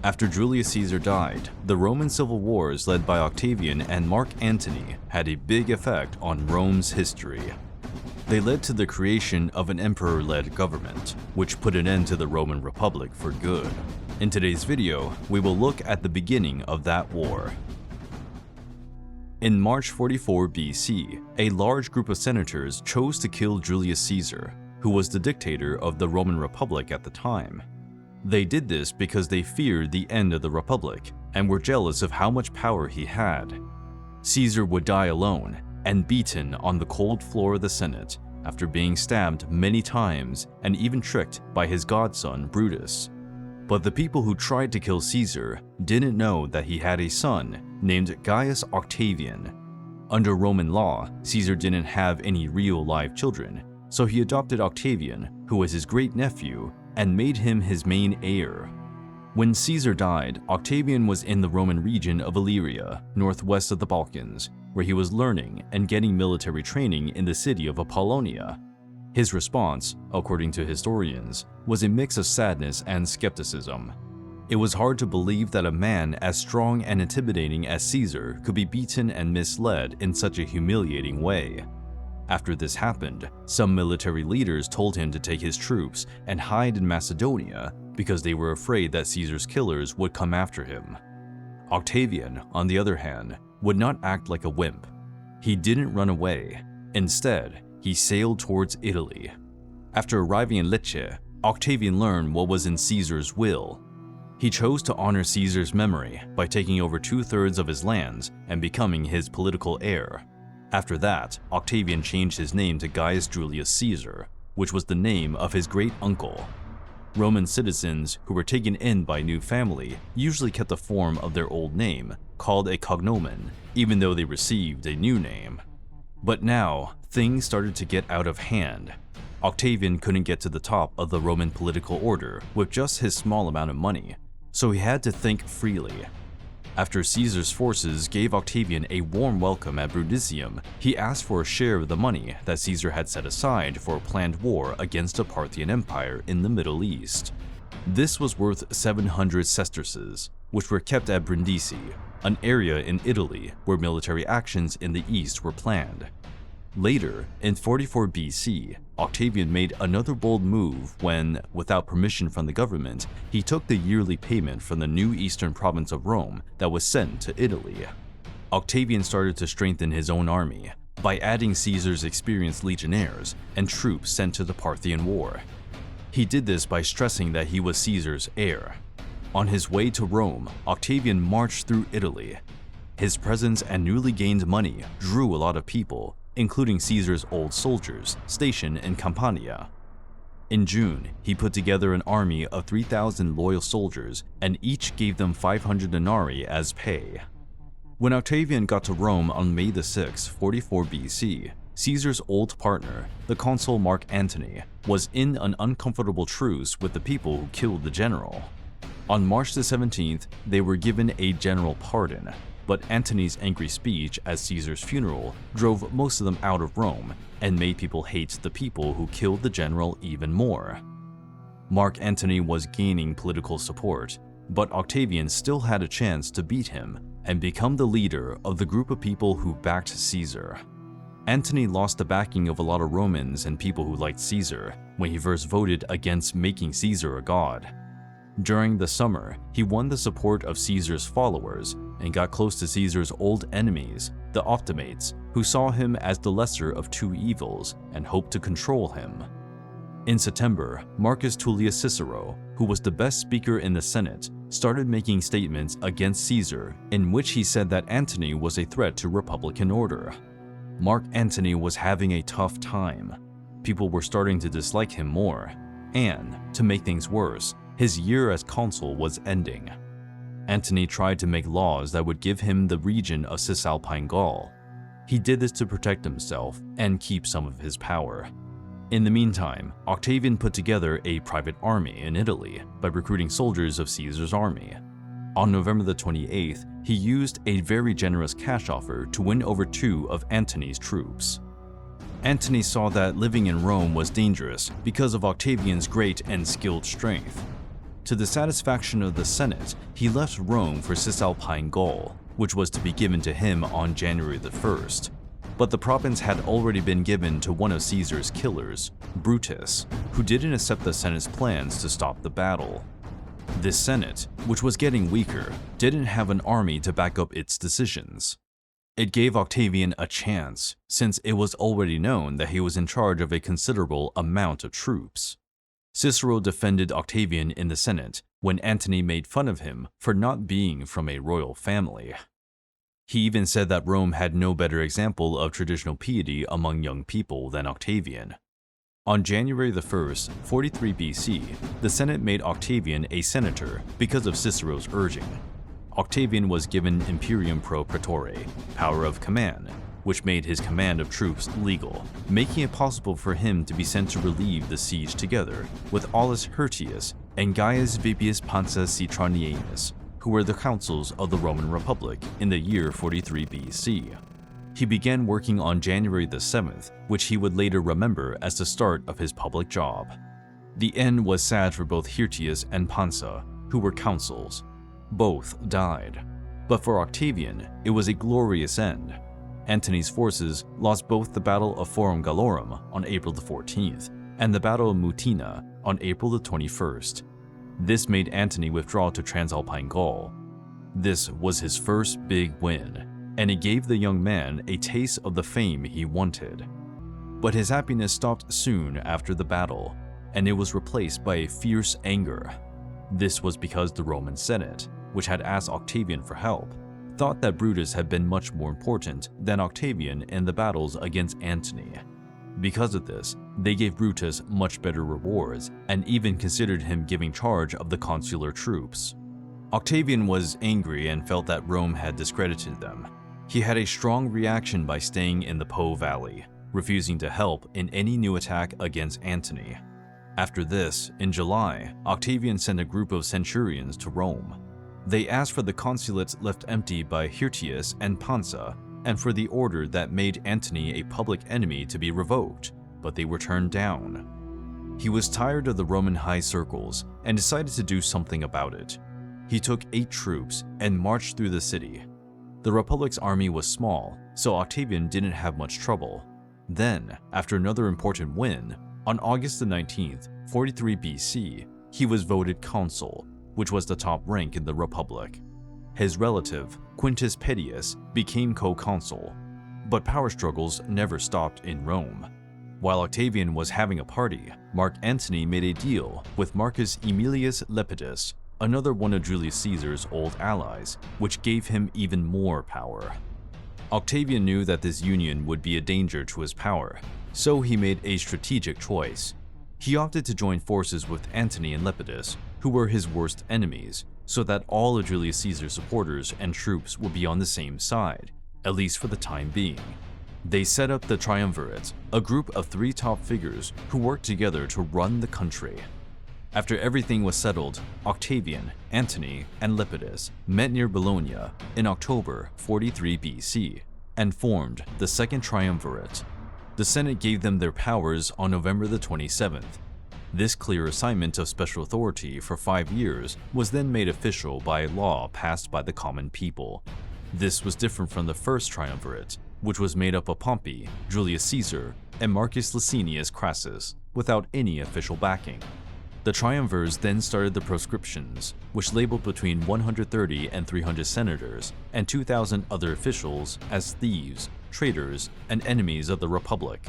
After Julius Caesar died, the Roman civil wars led by Octavian and Mark Antony had a big effect on Rome's history. They led to the creation of an emperor-led government, which put an end to the Roman Republic for good. In today's video, we will look at the beginning of that war. In March 44 BC, a large group of senators chose to kill Julius Caesar, who was the dictator of the Roman Republic at the time. They did this because they feared the end of the Republic and were jealous of how much power he had. Caesar would die alone and beaten on the cold floor of the Senate after being stabbed many times and even tricked by his godson Brutus. But the people who tried to kill Caesar didn't know that he had a son named Gaius Octavian. Under Roman law, Caesar didn't have any real live children, so he adopted Octavian, who was his great-nephew, and made him his main heir. When Caesar died, Octavian was in the Roman region of Illyria, northwest of the Balkans, where he was learning and getting military training in the city of Apollonia. His response, according to historians, was a mix of sadness and skepticism. It was hard to believe that a man as strong and intimidating as Caesar could be beaten and misled in such a humiliating way. After this happened, some military leaders told him to take his troops and hide in Macedonia because they were afraid that Caesar's killers would come after him. Octavian, on the other hand, would not act like a wimp. He didn't run away. Instead, he sailed towards Italy. After arriving in Lecce, Octavian learned what was in Caesar's will. He chose to honor Caesar's memory by taking over 2/3 of his lands and becoming his political heir. After that, Octavian changed his name to Gaius Julius Caesar, which was the name of his great-uncle. Roman citizens who were taken in by a new family usually kept the form of their old name, called a cognomen, even though they received a new name. But now, things started to get out of hand. Octavian couldn't get to the top of the Roman political order with just his small amount of money, so he had to think freely. After Caesar's forces gave Octavian a warm welcome at Brundisium, he asked for a share of the money that Caesar had set aside for a planned war against the Parthian Empire in the Middle East. This was worth 700 sesterces, which were kept at Brindisi, an area in Italy where military actions in the east were planned. Later, in 44 BC, Octavian made another bold move when, without permission from the government, he took the yearly payment from the new eastern province of Rome that was sent to Italy. Octavian started to strengthen his own army by adding Caesar's experienced legionnaires and troops sent to the Parthian War. He did this by stressing that he was Caesar's heir. On his way to Rome, Octavian marched through Italy. His presence and newly gained money drew a lot of people, including Caesar's old soldiers stationed in Campania. In June, he put together an army of 3,000 loyal soldiers and each gave them 500 denarii as pay. When Octavian got to Rome on May 6, 44 BC, Caesar's old partner, the consul Mark Antony, was in an uncomfortable truce with the people who killed the general. On March 17th, they were given a general pardon, but Antony's angry speech at Caesar's funeral drove most of them out of Rome and made people hate the people who killed the general even more. Mark Antony was gaining political support, but Octavian still had a chance to beat him and become the leader of the group of people who backed Caesar. Antony lost the backing of a lot of Romans and people who liked Caesar when he first voted against making Caesar a god. During the summer, he won the support of Caesar's followers and got close to Caesar's old enemies, the Optimates, who saw him as the lesser of two evils and hoped to control him. In September, Marcus Tullius Cicero, who was the best speaker in the Senate, started making statements against Caesar in which he said that Antony was a threat to republican order. Mark Antony was having a tough time. People were starting to dislike him more, and, to make things worse, his year as consul was ending. Antony tried to make laws that would give him the region of Cisalpine Gaul. He did this to protect himself and keep some of his power. In the meantime, Octavian put together a private army in Italy by recruiting soldiers of Caesar's army. On November 28th, he used a very generous cash offer to win over 2 of Antony's troops. Antony saw that living in Rome was dangerous because of Octavian's great and skilled strength. To the satisfaction of the Senate, he left Rome for Cisalpine Gaul, which was to be given to him on January the 1st. But the province had already been given to one of Caesar's killers, Brutus, who didn't accept the Senate's plans to stop the battle. This Senate, which was getting weaker, didn't have an army to back up its decisions. It gave Octavian a chance, since it was already known that he was in charge of a considerable amount of troops. Cicero defended Octavian in the Senate when Antony made fun of him for not being from a royal family. He even said that Rome had no better example of traditional piety among young people than Octavian. On January the 1st, 43 BC, the Senate made Octavian a senator because of Cicero's urging. Octavian was given imperium pro praetore, power of command, which made his command of troops legal, making it possible for him to be sent to relieve the siege together with Aulus Hirtius and Gaius Vibius Pansa Citronianus, who were the consuls of the Roman Republic in the year 43 BC. He began working on January the 7th, which he would later remember as the start of his public job. The end was sad for both Hirtius and Pansa, who were consuls. Both died. But for Octavian, it was a glorious end. Antony's forces lost both the Battle of Forum Gallorum on April the 14th and the Battle of Mutina on April the 21st. This made Antony withdraw to Transalpine Gaul. This was his first big win, and it gave the young man a taste of the fame he wanted. But his happiness stopped soon after the battle, and it was replaced by a fierce anger. This was because the Roman Senate, which had asked Octavian for help, thought that Brutus had been much more important than Octavian in the battles against Antony. Because of this, they gave Brutus much better rewards and even considered him giving charge of the consular troops. Octavian was angry and felt that Rome had discredited them. He had a strong reaction by staying in the Po Valley, refusing to help in any new attack against Antony. After this, in July, Octavian sent a group of centurions to Rome. They asked for the consulates left empty by Hirtius and Pansa, and for the order that made Antony a public enemy to be revoked, but they were turned down. He was tired of the Roman high circles and decided to do something about it. He took 8 troops and marched through the city. The Republic's army was small, so Octavian didn't have much trouble. Then, after another important win, on August the 19th, 43 BC, he was voted consul, which was the top rank in the Republic. His relative, Quintus Pedius, became co-consul, but power struggles never stopped in Rome. While Octavian was having a party, Mark Antony made a deal with Marcus Aemilius Lepidus, another one of Julius Caesar's old allies, which gave him even more power. Octavian knew that this union would be a danger to his power, so he made a strategic choice. He opted to join forces with Antony and Lepidus, who were his worst enemies, so that all of Julius Caesar's supporters and troops would be on the same side, at least for the time being. They set up the Triumvirate, a group of 3 top figures who worked together to run the country. After everything was settled, Octavian, Antony, and Lepidus met near Bologna in October 43 BC and formed the Second Triumvirate. The Senate gave them their powers on November the 27th. This clear assignment of special authority for 5 years was then made official by a law passed by the common people. This was different from the First Triumvirate, which was made up of Pompey, Julius Caesar, and Marcus Licinius Crassus, without any official backing. The triumvirs then started the proscriptions, which labeled between 130 and 300 senators and 2,000 other officials as thieves, traitors, and enemies of the Republic.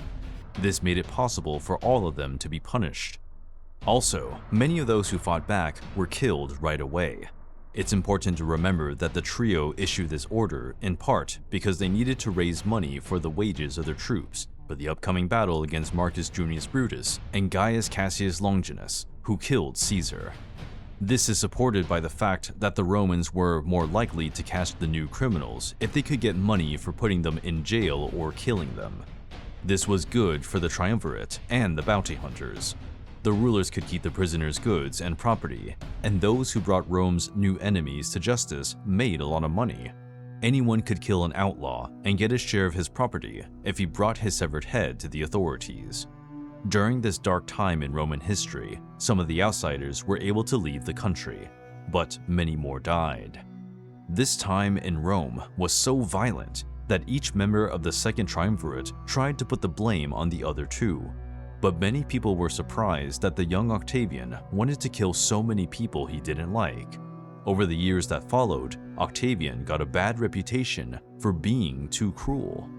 This made it possible for all of them to be punished. Also, many of those who fought back were killed right away. It's important to remember that the trio issued this order in part because they needed to raise money for the wages of their troops for the upcoming battle against Marcus Junius Brutus and Gaius Cassius Longinus, who killed Caesar. This is supported by the fact that the Romans were more likely to catch the new criminals if they could get money for putting them in jail or killing them. This was good for the triumvirate and the bounty hunters. The rulers could keep the prisoners' goods and property, and those who brought Rome's new enemies to justice made a lot of money. Anyone could kill an outlaw and get a share of his property if he brought his severed head to the authorities. During this dark time in Roman history, some of the outsiders were able to leave the country, but many more died. This time in Rome was so violent that each member of the Second Triumvirate tried to put the blame on the other two. But many people were surprised that the young Octavian wanted to kill so many people he didn't like. Over the years that followed, Octavian got a bad reputation for being too cruel.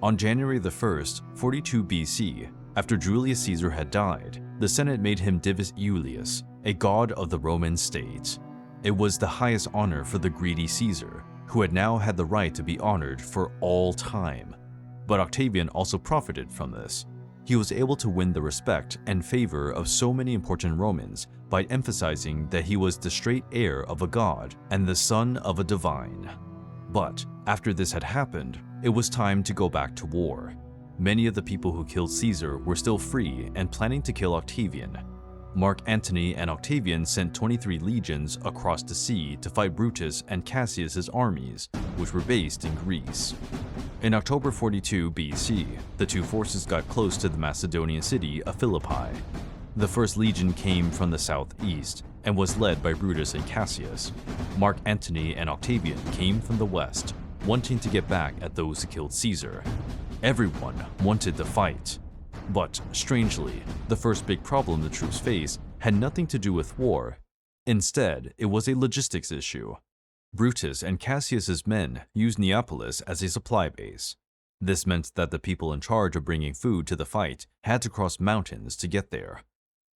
On January the 1st, 42 BC, after Julius Caesar had died, the Senate made him Divus Iulius, a god of the Roman state. It was the highest honor for the greedy Caesar, who had now had the right to be honored for all time. But Octavian also profited from this. He was able to win the respect and favor of so many important Romans by emphasizing that he was the straight heir of a god and the son of a divine. But after this had happened, it was time to go back to war. Many of the people who killed Caesar were still free and planning to kill Octavian. Mark Antony and Octavian sent 23 legions across the sea to fight Brutus and Cassius's armies, which were based in Greece. In October 42 BC, the two forces got close to the Macedonian city of Philippi. The first legion came from the southeast and was led by Brutus and Cassius. Mark Antony and Octavian came from the west, wanting to get back at those who killed Caesar. Everyone wanted to fight. But, strangely, the first big problem the troops faced had nothing to do with war. Instead, it was a logistics issue. Brutus and Cassius's men used Neapolis as a supply base. This meant that the people in charge of bringing food to the fight had to cross mountains to get there.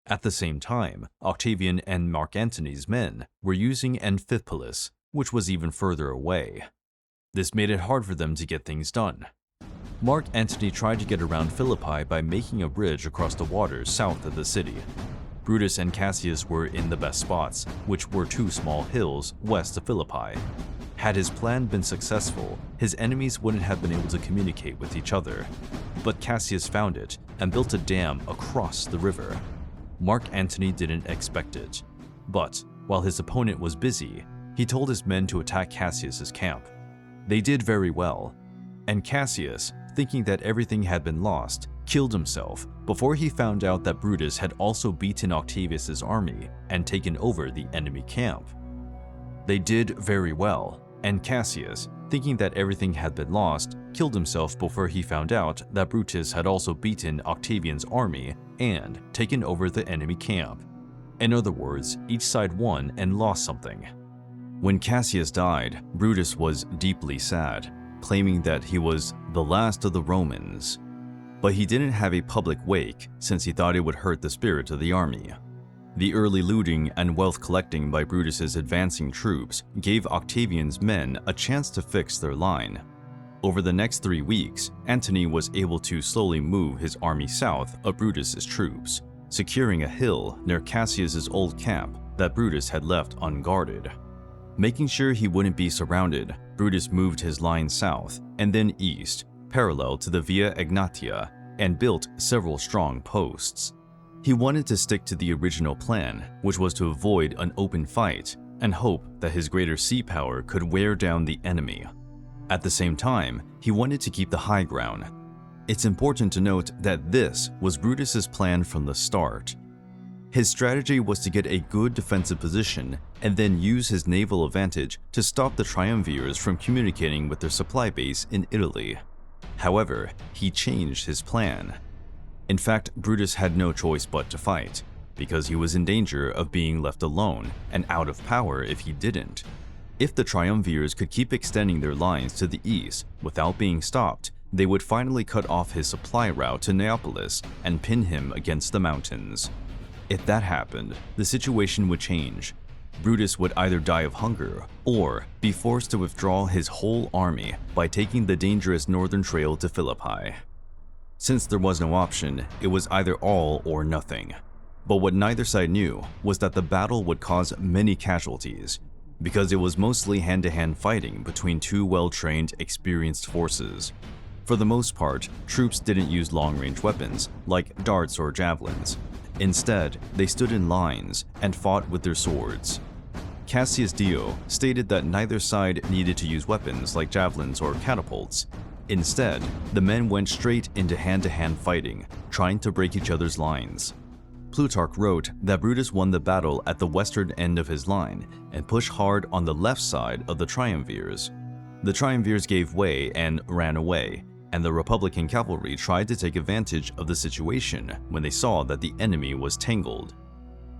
At the same time, Octavian and Mark Antony's men were using Amphipolis, which was even further away. This made it hard for them to get things done. Mark Antony tried to get around Philippi by making a bridge across the waters south of the city. Brutus and Cassius were in the best spots, which were two small hills west of Philippi. Had his plan been successful, his enemies wouldn't have been able to communicate with each other. But Cassius found it and built a dam across the river. Mark Antony didn't expect it. But while his opponent was busy, he told his men to attack Cassius's camp. They did very well, and Cassius, thinking that everything had been lost, killed himself before he found out that Brutus had also beaten Octavius's army and taken over the enemy camp. They did very well, and Cassius, thinking that everything had been lost, killed himself before he found out that Brutus had also beaten Octavian's army and taken over the enemy camp. In other words, each side won and lost something. When Cassius died, Brutus was deeply sad, claiming that he was the last of the Romans. But he didn't have a public wake since he thought it would hurt the spirit of the army. The early looting and wealth collecting by Brutus's advancing troops gave Octavian's men a chance to fix their line. Over the next 3 weeks, Antony was able to slowly move his army south of Brutus's troops, securing a hill near Cassius's old camp that Brutus had left unguarded. Making sure he wouldn't be surrounded, Brutus moved his line south and then east, parallel to the Via Egnatia, and built several strong posts. He wanted to stick to the original plan, which was to avoid an open fight and hope that his greater sea power could wear down the enemy. At the same time, he wanted to keep the high ground. It's important to note that this was Brutus's plan from the start. His strategy was to get a good defensive position and then use his naval advantage to stop the triumvirs from communicating with their supply base in Italy. However, he changed his plan. In fact, Brutus had no choice but to fight, because he was in danger of being left alone and out of power if he didn't. If the triumvirs could keep extending their lines to the east without being stopped, they would finally cut off his supply route to Neapolis and pin him against the mountains. If that happened, the situation would change. Brutus would either die of hunger or be forced to withdraw his whole army by taking the dangerous northern trail to Philippi. Since there was no option, it was either all or nothing. But what neither side knew was that the battle would cause many casualties, because it was mostly hand-to-hand fighting between two well-trained, experienced forces. For the most part, troops didn't use long-range weapons like darts or javelins. Instead, they stood in lines and fought with their swords. Cassius Dio stated that neither side needed to use weapons like javelins or catapults. Instead, the men went straight into hand-to-hand fighting, trying to break each other's lines. Plutarch wrote that Brutus won the battle at the western end of his line and pushed hard on the left side of the triumvirs. The triumvirs gave way and ran away, and the Republican cavalry tried to take advantage of the situation when they saw that the enemy was tangled.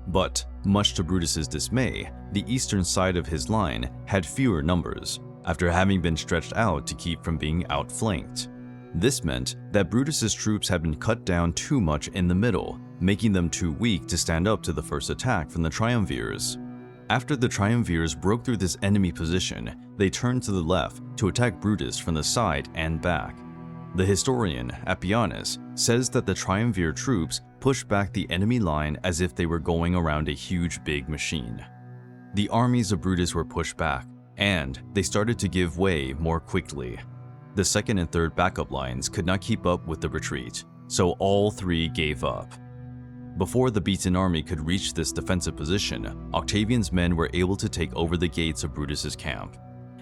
But, much to Brutus's dismay, the eastern side of his line had fewer numbers, after having been stretched out to keep from being outflanked. This meant that Brutus's troops had been cut down too much in the middle, making them too weak to stand up to the first attack from the triumvirs. After the triumvirs broke through this enemy position, they turned to the left to attack Brutus from the side and back. The historian, Appianus, says that the triumvir troops pushed back the enemy line as if they were going around a huge big machine. The armies of Brutus were pushed back, and they started to give way more quickly. The second and third backup lines could not keep up with the retreat, so all three gave up. Before the beaten army could reach this defensive position, Octavian's men were able to take over the gates of Brutus's camp.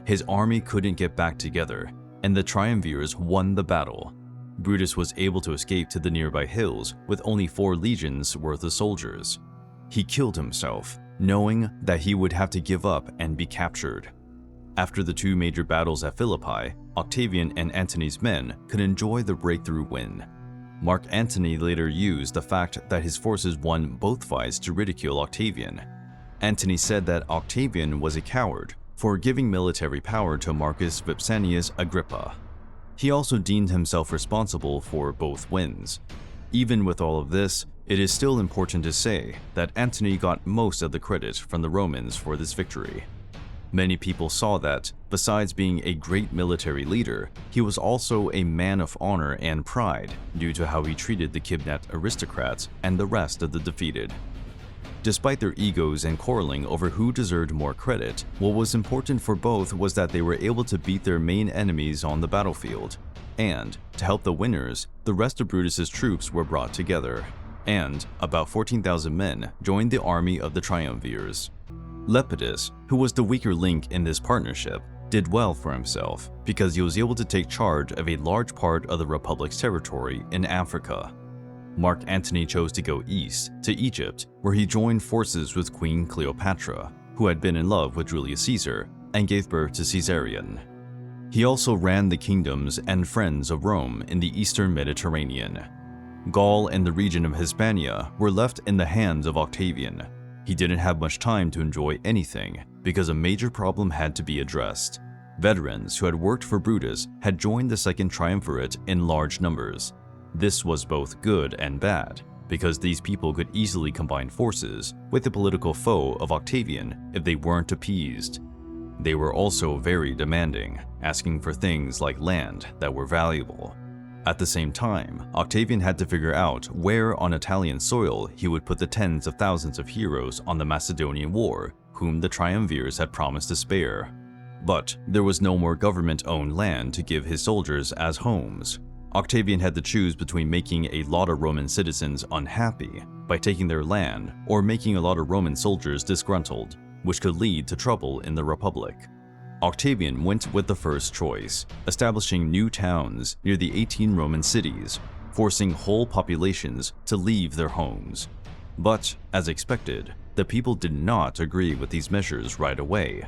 His army couldn't get back together, and the triumvirs won the battle. Brutus was able to escape to the nearby hills with only 4 legions worth of soldiers. He killed himself, knowing that he would have to give up and be captured. After the 2 major battles at Philippi, Octavian and Antony's men could enjoy the breakthrough win. Mark Antony later used the fact that his forces won both fights to ridicule Octavian. Antony said that Octavian was a coward for giving military power to Marcus Vipsanius Agrippa. He also deemed himself responsible for both wins. Even with all of this, it is still important to say that Antony got most of the credit from the Romans for this victory. Many people saw that, besides being a great military leader, he was also a man of honor and pride due to how he treated the kidnapped aristocrats and the rest of the defeated. Despite their egos and quarreling over who deserved more credit, what was important for both was that they were able to beat their main enemies on the battlefield. And, to help the winners, the rest of Brutus's troops were brought together, and about 14,000 men joined the army of the triumvirs. Lepidus, who was the weaker link in this partnership, did well for himself because he was able to take charge of a large part of the Republic's territory in Africa. Mark Antony chose to go east to Egypt, where he joined forces with Queen Cleopatra, who had been in love with Julius Caesar and gave birth to Caesarion. He also ran the kingdoms and friends of Rome in the eastern Mediterranean. Gaul and the region of Hispania were left in the hands of Octavian. He didn't have much time to enjoy anything because a major problem had to be addressed. Veterans who had worked for Brutus had joined the Second Triumvirate in large numbers. This was both good and bad, because these people could easily combine forces with the political foe of Octavian if they weren't appeased. They were also very demanding, asking for things like land that were valuable. At the same time, Octavian had to figure out where on Italian soil he would put the tens of thousands of heroes on the Macedonian War, whom the triumvirs had promised to spare. But there was no more government-owned land to give his soldiers as homes. Octavian had to choose between making a lot of Roman citizens unhappy by taking their land or making a lot of Roman soldiers disgruntled, which could lead to trouble in the Republic. Octavian went with the first choice, establishing new towns near the 18 Roman cities, forcing whole populations to leave their homes. But, as expected, the people did not agree with these measures right away.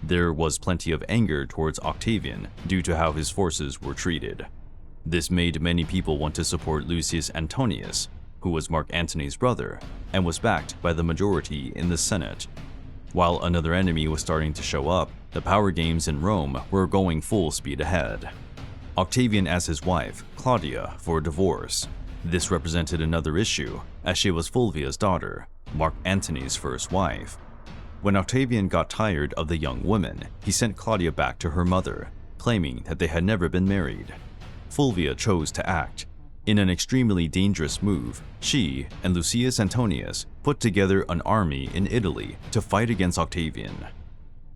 There was plenty of anger towards Octavian due to how his forces were treated. This made many people want to support Lucius Antonius, who was Mark Antony's brother, and was backed by the majority in the Senate. While another enemy was starting to show up, the power games in Rome were going full speed ahead. Octavian asked his wife, Claudia, for a divorce. This represented another issue, as she was Fulvia's daughter, Mark Antony's first wife. When Octavian got tired of the young woman, he sent Claudia back to her mother, claiming that they had never been married. Fulvia chose to act. In an extremely dangerous move, she and Lucius Antonius put together an army in Italy to fight against Octavian.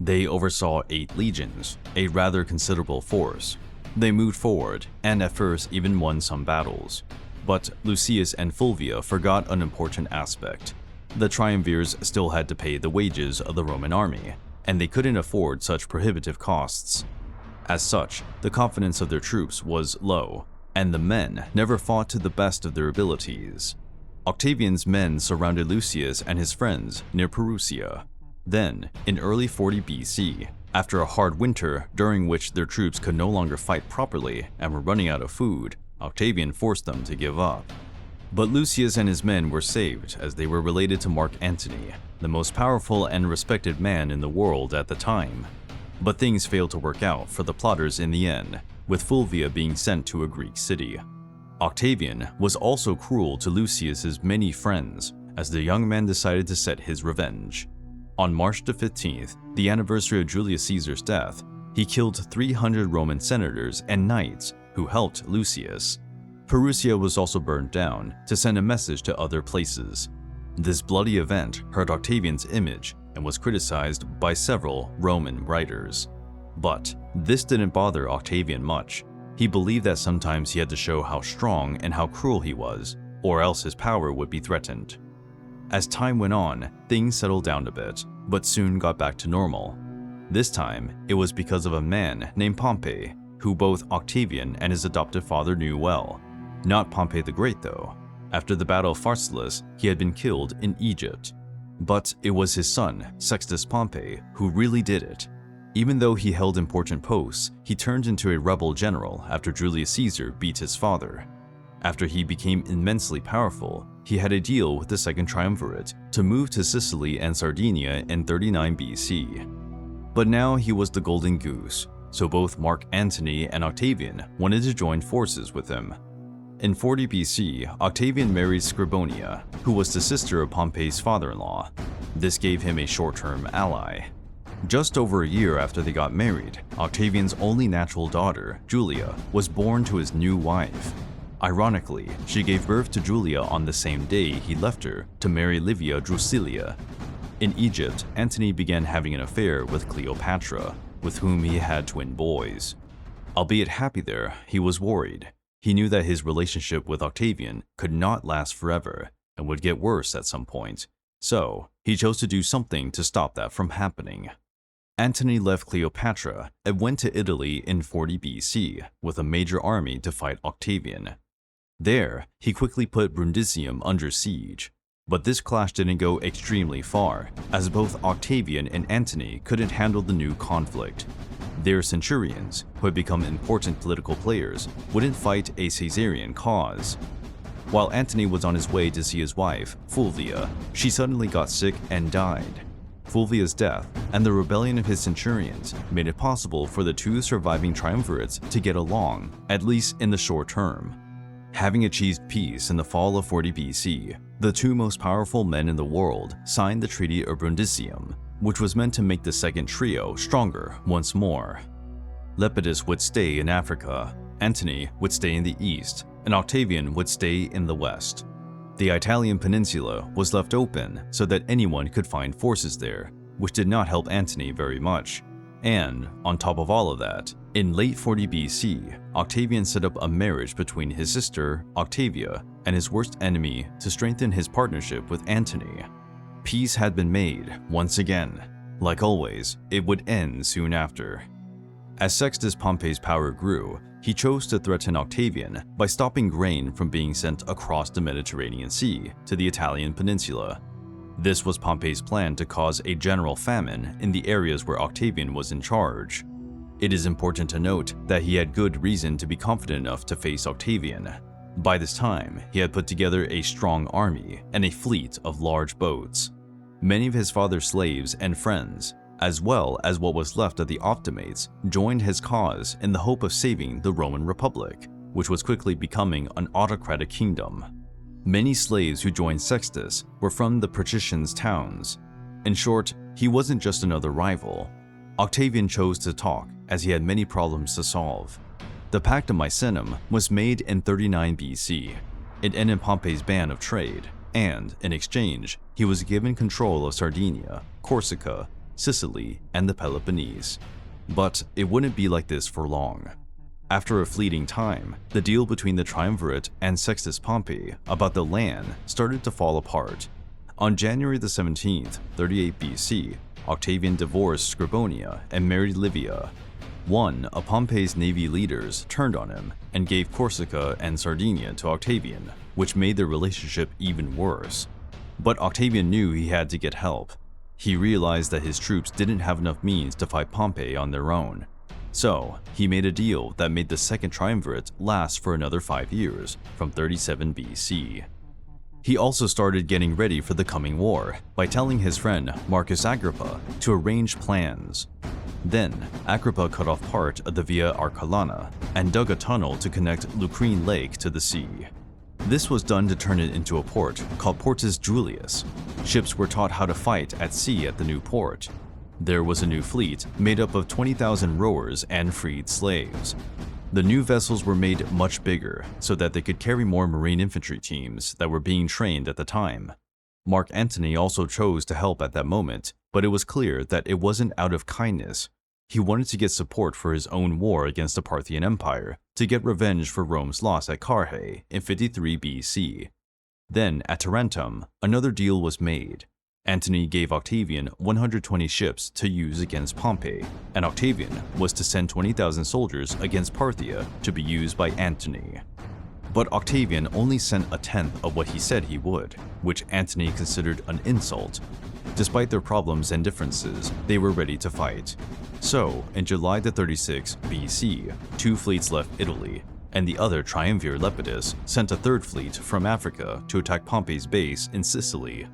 They oversaw 8 legions, a rather considerable force. They moved forward and at first even won some battles. But Lucius and Fulvia forgot an important aspect. The triumvirs still had to pay the wages of the Roman army, and they couldn't afford such prohibitive costs. As such, the confidence of their troops was low, and the men never fought to the best of their abilities. Octavian's men surrounded Lucius and his friends near Perusia. Then, in early 40 BC, after a hard winter during which their troops could no longer fight properly and were running out of food, Octavian forced them to give up. But Lucius and his men were saved as they were related to Mark Antony, the most powerful and respected man in the world at the time. But things failed to work out for the plotters in the end, with Fulvia being sent to a Greek city. Octavian was also cruel to Lucius's many friends, as the young man decided to set his revenge. On March the 15th, the anniversary of Julius Caesar's death, he killed 300 Roman senators and knights who helped Lucius. Perusia was also burned down to send a message to other places. This bloody event hurt Octavian's image and was criticized by several Roman writers. But this didn't bother Octavian much. He believed that sometimes he had to show how strong and how cruel he was, or else his power would be threatened. As time went on, things settled down a bit, but soon got back to normal. This time, it was because of a man named Pompey, who both Octavian and his adoptive father knew well. Not Pompey the Great though. After the Battle of Pharsalus, he had been killed in Egypt. But it was his son, Sextus Pompey, who really did it. Even though he held important posts, he turned into a rebel general after Julius Caesar beat his father. After he became immensely powerful, he had a deal with the Second Triumvirate to move to Sicily and Sardinia in 39 BC. But now he was the golden goose, so both Mark Antony and Octavian wanted to join forces with him. In 40 BC, Octavian married Scribonia, who was the sister of Pompey's father-in-law. This gave him a short-term ally. Just over a year after they got married, Octavian's only natural daughter, Julia, was born to his new wife. Ironically, she gave birth to Julia on the same day he left her to marry Livia Drusilla. In Egypt, Antony began having an affair with Cleopatra, with whom he had twin boys. Albeit happy there, he was worried. He knew that his relationship with Octavian could not last forever and would get worse at some point, so he chose to do something to stop that from happening. Antony left Cleopatra and went to Italy in 40 BC with a major army to fight Octavian. There, he quickly put Brundisium under siege, but this clash didn't go extremely far, as both Octavian and Antony couldn't handle the new conflict. Their centurions, who had become important political players, wouldn't fight a Caesarian cause. While Antony was on his way to see his wife, Fulvia, she suddenly got sick and died. Fulvia's death and the rebellion of his centurions made it possible for the two surviving triumvirates to get along, at least in the short term. Having achieved peace in the fall of 40 BC, the two most powerful men in the world signed the Treaty of Brundisium, which was meant to make the second trio stronger once more. Lepidus would stay in Africa, Antony would stay in the east, and Octavian would stay in the west. The Italian peninsula was left open so that anyone could find forces there, which did not help Antony very much. And, on top of all of that, in late 40 BC, Octavian set up a marriage between his sister, Octavia, and his worst enemy to strengthen his partnership with Antony. Peace had been made once again. Like always, it would end soon after. As Sextus Pompey's power grew, he chose to threaten Octavian by stopping grain from being sent across the Mediterranean Sea to the Italian peninsula. This was Pompey's plan to cause a general famine in the areas where Octavian was in charge. It is important to note that he had good reason to be confident enough to face Octavian. By this time, he had put together a strong army and a fleet of large boats. Many of his father's slaves and friends, as well as what was left of the Optimates, joined his cause in the hope of saving the Roman Republic, which was quickly becoming an autocratic kingdom. Many slaves who joined Sextus were from the patricians' towns. In short, he wasn't just another rival. Octavian chose to talk as he had many problems to solve. The Pact of Misenum was made in 39 BC. It ended Pompey's ban of trade, and, in exchange, he was given control of Sardinia, Corsica, Sicily, and the Peloponnese. But it wouldn't be like this for long. After a fleeting time, the deal between the Triumvirate and Sextus Pompey about the land started to fall apart. On January the 17th, 38 BC, Octavian divorced Scribonia and married Livia. One of Pompey's navy leaders turned on him and gave Corsica and Sardinia to Octavian, which made their relationship even worse. But Octavian knew he had to get help. He realized that his troops didn't have enough means to fight Pompey on their own. So, he made a deal that made the Second Triumvirate last for another 5 years, from 37 BC. He also started getting ready for the coming war by telling his friend Marcus Agrippa to arrange plans. Then, Agrippa cut off part of the Via Arcellana and dug a tunnel to connect Lucrine Lake to the sea. This was done to turn it into a port called Portus Julius. Ships were taught how to fight at sea at the new port. There was a new fleet made up of 20,000 rowers and freed slaves. The new vessels were made much bigger so that they could carry more marine infantry teams that were being trained at the time. Mark Antony also chose to help at that moment, but it was clear that it wasn't out of kindness. He wanted to get support for his own war against the Parthian Empire to get revenge for Rome's loss at Carrhae in 53 BC. Then, at Tarentum, another deal was made. Antony gave Octavian 120 ships to use against Pompey, and Octavian was to send 20,000 soldiers against Parthia to be used by Antony. But Octavian only sent a tenth of what he said he would, which Antony considered an insult. Despite their problems and differences, they were ready to fight. So, in July 36 BC, 2 fleets left Italy, and the other triumvir Lepidus sent a third fleet from Africa to attack Pompey's base in Sicily.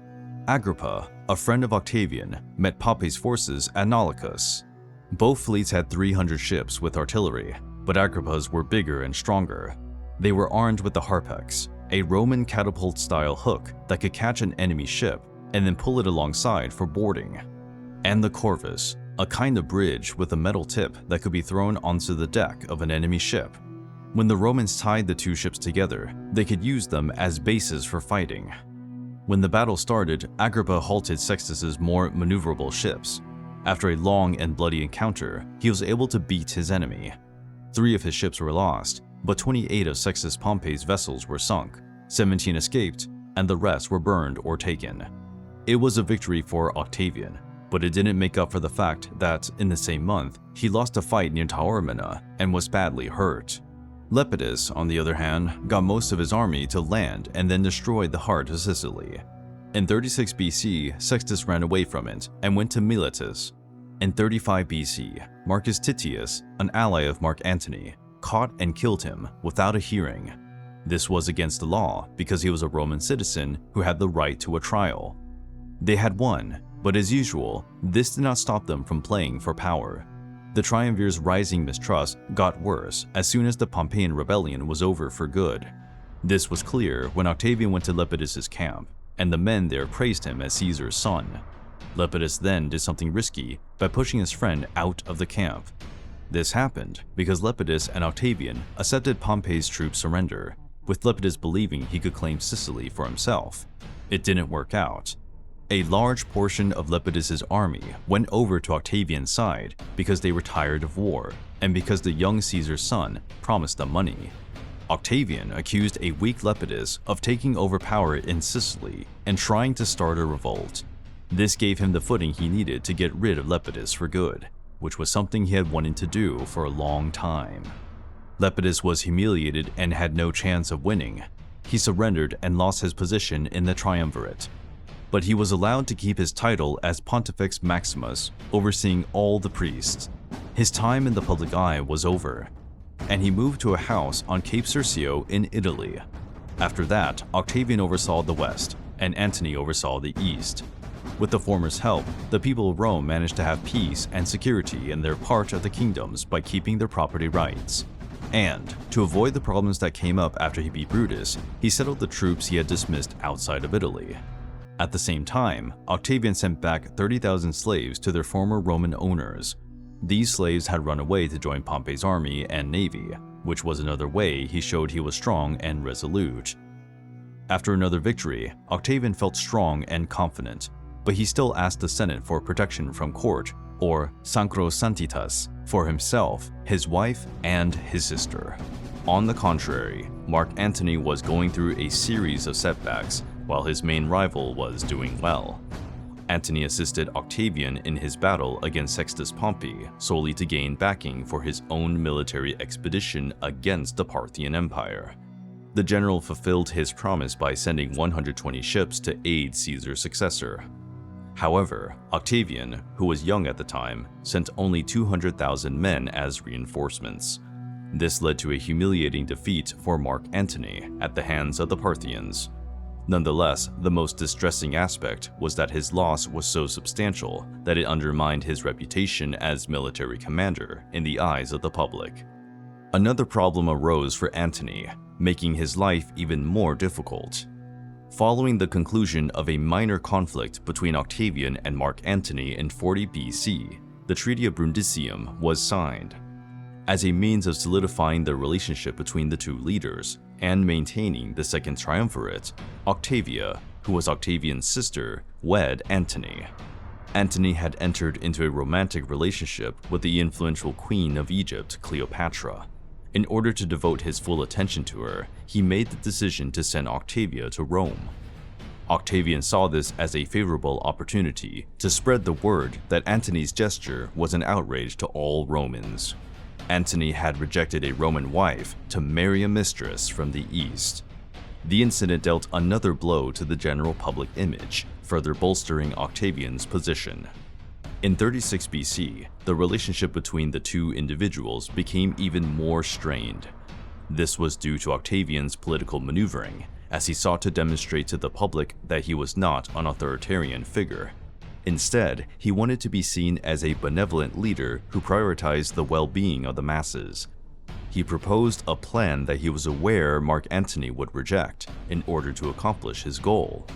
Agrippa, a friend of Octavian, met Pompey's forces at Naulochus. Both fleets had 300 ships with artillery, but Agrippa's were bigger and stronger. They were armed with the harpax, a Roman catapult-style hook that could catch an enemy ship and then pull it alongside for boarding, and the corvus, a kind of bridge with a metal tip that could be thrown onto the deck of an enemy ship. When the Romans tied the 2 ships together, they could use them as bases for fighting. When the battle started, Agrippa halted Sextus's more maneuverable ships. After a long and bloody encounter, he was able to beat his enemy. 3 of his ships were lost, but 28 of Sextus Pompey's vessels were sunk, 17 escaped, and the rest were burned or taken. It was a victory for Octavian, but it didn't make up for the fact that, in the same month, he lost a fight near Taormina and was badly hurt. Lepidus, on the other hand, got most of his army to land and then destroyed the heart of Sicily. In 36 BC, Sextus ran away from it and went to Miletus. In 35 BC, Marcus Titius, an ally of Mark Antony, caught and killed him without a hearing. This was against the law because he was a Roman citizen who had the right to a trial. They had won, but as usual, this did not stop them from playing for power. The triumvir's rising mistrust got worse as soon as the Pompeian rebellion was over for good. This was clear when Octavian went to Lepidus's camp, and the men there praised him as Caesar's son. Lepidus then did something risky by pushing his friend out of the camp. This happened because Lepidus and Octavian accepted Pompey's troops' surrender, with Lepidus believing he could claim Sicily for himself. It didn't work out. A large portion of Lepidus's army went over to Octavian's side because they were tired of war and because the young Caesar's son promised them money. Octavian accused a weak Lepidus of taking over power in Sicily and trying to start a revolt. This gave him the footing he needed to get rid of Lepidus for good, which was something he had wanted to do for a long time. Lepidus was humiliated and had no chance of winning. He surrendered and lost his position in the triumvirate. But he was allowed to keep his title as Pontifex Maximus, overseeing all the priests. His time in the public eye was over, and he moved to a house on Cape Circio in Italy. After that, Octavian oversaw the west, and Antony oversaw the east. With the former's help, the people of Rome managed to have peace and security in their part of the kingdoms by keeping their property rights. And, to avoid the problems that came up after he beat Brutus, he settled the troops he had dismissed outside of Italy. At the same time, Octavian sent back 30,000 slaves to their former Roman owners. These slaves had run away to join Pompey's army and navy, which was another way he showed he was strong and resolute. After another victory, Octavian felt strong and confident, but he still asked the Senate for protection from court, or sacrosanctitas, for himself, his wife, and his sister. On the contrary, Mark Antony was going through a series of setbacks, while his main rival was doing well. Antony assisted Octavian in his battle against Sextus Pompey solely to gain backing for his own military expedition against the Parthian Empire. The general fulfilled his promise by sending 120 ships to aid Caesar's successor. However, Octavian, who was young at the time, sent only 200,000 men as reinforcements. This led to a humiliating defeat for Mark Antony at the hands of the Parthians. Nonetheless, the most distressing aspect was that his loss was so substantial that it undermined his reputation as military commander in the eyes of the public. Another problem arose for Antony, making his life even more difficult. Following the conclusion of a minor conflict between Octavian and Mark Antony in 40 BC, the Treaty of Brundisium was signed. As a means of solidifying the relationship between the two leaders and maintaining the Second Triumvirate, Octavia, who was Octavian's sister, wed Antony. Antony had entered into a romantic relationship with the influential queen of Egypt, Cleopatra. In order to devote his full attention to her, he made the decision to send Octavia to Rome. Octavian saw this as a favorable opportunity to spread the word that Antony's gesture was an outrage to all Romans. Antony had rejected a Roman wife to marry a mistress from the East. The incident dealt another blow to the general public image, further bolstering Octavian's position. In 36 BC, the relationship between the two individuals became even more strained. This was due to Octavian's political maneuvering, as he sought to demonstrate to the public that he was not an authoritarian figure. Instead, he wanted to be seen as a benevolent leader who prioritized the well-being of the masses. He proposed a plan that he was aware Mark Antony would reject in order to accomplish his goal.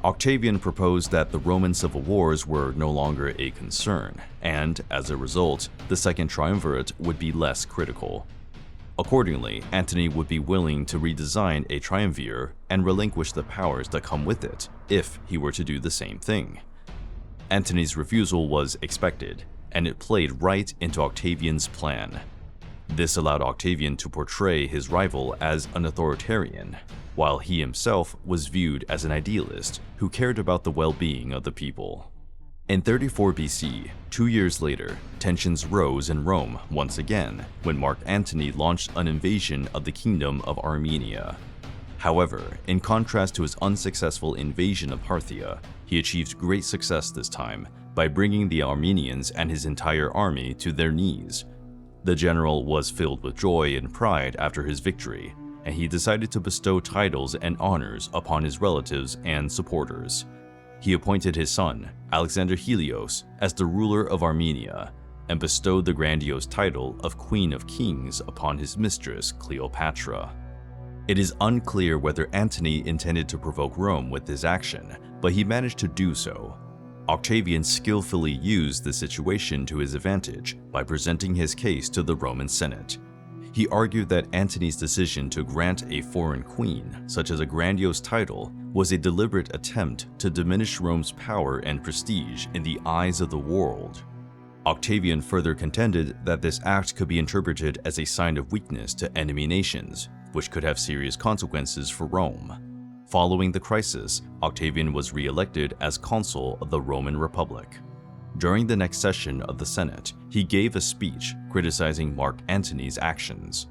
Octavian proposed that the Roman civil wars were no longer a concern, and, as a result, the Second Triumvirate would be less critical. Accordingly, Antony would be willing to redesign a triumvir and relinquish the powers that come with it if he were to do the same thing. Antony's refusal was expected, and it played right into Octavian's plan. This allowed Octavian to portray his rival as an authoritarian, while he himself was viewed as an idealist who cared about the well-being of the people. In 34 BC, 2 years later, tensions rose in Rome once again when Mark Antony launched an invasion of the Kingdom of Armenia. However, in contrast to his unsuccessful invasion of Parthia, he achieved great success this time by bringing the Armenians and his entire army to their knees. The general was filled with joy and pride after his victory, and he decided to bestow titles and honors upon his relatives and supporters. He appointed his son, Alexander Helios, as the ruler of Armenia, and bestowed the grandiose title of Queen of Kings upon his mistress, Cleopatra. It is unclear whether Antony intended to provoke Rome with his action, but he managed to do so. Octavian skillfully used the situation to his advantage by presenting his case to the Roman Senate. He argued that Antony's decision to grant a foreign queen such as a grandiose title was a deliberate attempt to diminish Rome's power and prestige in the eyes of the world. Octavian further contended that this act could be interpreted as a sign of weakness to enemy nations, which could have serious consequences for Rome. Following the crisis, Octavian was re-elected as consul of the Roman Republic. During the next session of the Senate, he gave a speech criticizing Mark Antony's actions.